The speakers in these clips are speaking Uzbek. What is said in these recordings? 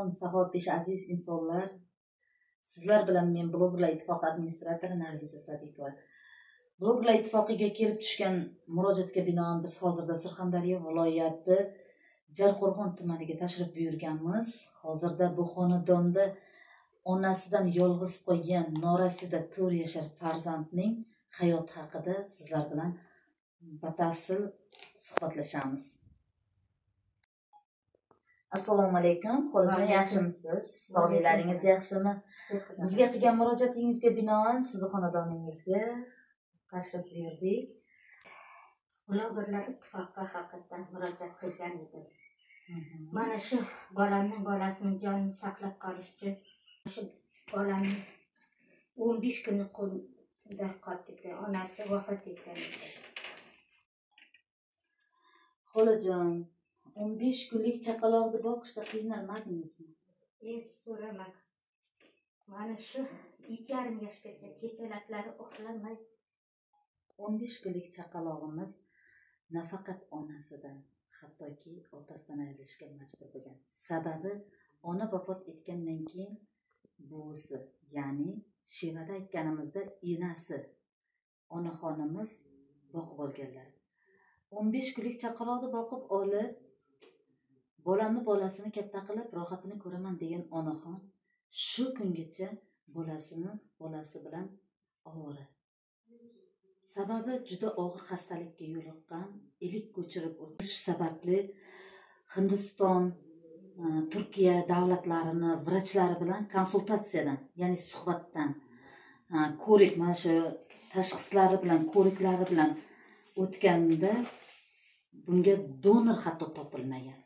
alaykum, saxovatpesha aziz insonlar. Sizlar bilan men Blogerlar ittifoqi administratori Nargiza Sadiqova. Blogerlar ittifoqiga kelib tushgan murojaatga binoan biz hozirda Surxondaryo viloyati Jarqo'rg'on tumaniga tashrif buyurganmiz. Hozirda bu xonadonda onasidan yolg'iz qolgan norasida 4 yashar farzandning hayoti haqida sizlar bilan batafsil suhbatlashamiz. Assalomu alaykum. Xolajon, yaxshimisiz? Sog'liklaringiz yaxshimi? Bizga qilgan murojaatingizga binoan sizni xonadoningizga tashrif buyurdik. Blogerlar ittifoqi haqiqatan murojaat qilgan edim. Mana shu bolamning bolasining jonini saqlab qolish uchun shu bolamni 15 kun qo'lida qoldik. Onasi vafot etgan edi. Xolajon, 15 kunlik chaqaloqni boqishda qiynalmadingizmi? So'rama. Mana shu 2,5 yoshgacha kechalaklari uxlamay 15 kunlik chaqalog'imiz nafaqat onasidan, hattoki otasidan ayrilishga majbur bo'lgan. Sababi ona vafot etgandan keyin buvisi, ya'ni Shevada aytganimizda enasi, onaxonimiz boqib olganlar. 15 kunlik chaqaloqni boqib olib, bolamni bolasini katta qilib rohatini ko'raman degan onaxon shu kungacha bolasi bilan ovora. Sababi juda og'ir xastalikka yo'liqqan, ilik ko'chirib o'tish sababli Hindiston, Turkiya davlatlarini vrachlari bilan konsultatsiyadan, ya'ni suhbatdan ko'rik, mana shu tashxislari bilan, ko'riklari bilan o'tganda bunga donor hatto topilmagan.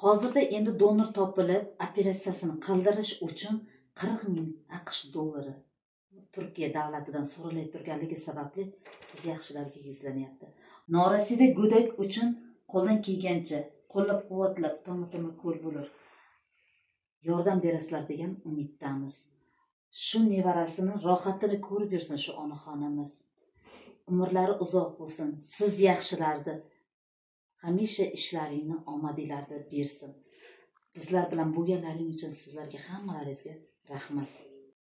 Hozirda endi donor topilib, operatsiyasini qildirish uchun 40,000 AQSh dollari Turkiya davlatidan so'ralib turganligi sababli siz yaxshilarga yuzlanyapti. Norasida go'dak uchun qo'ldan kelgancha qo'llab-quvvatlab, toma-toma ko'l bo'lur, yordam berasizlar degan umiddamiz. Shu nevarasini rohatini ko'rib yursin shu onaxonimiz. Umrlari uzoq bo'lsin. Siz yaxshilarni hamisha ishlaringni omadinglarda bersin. Bizlar bilan bo'lganlaring uchun sizlarga hammalaringizga rahmat.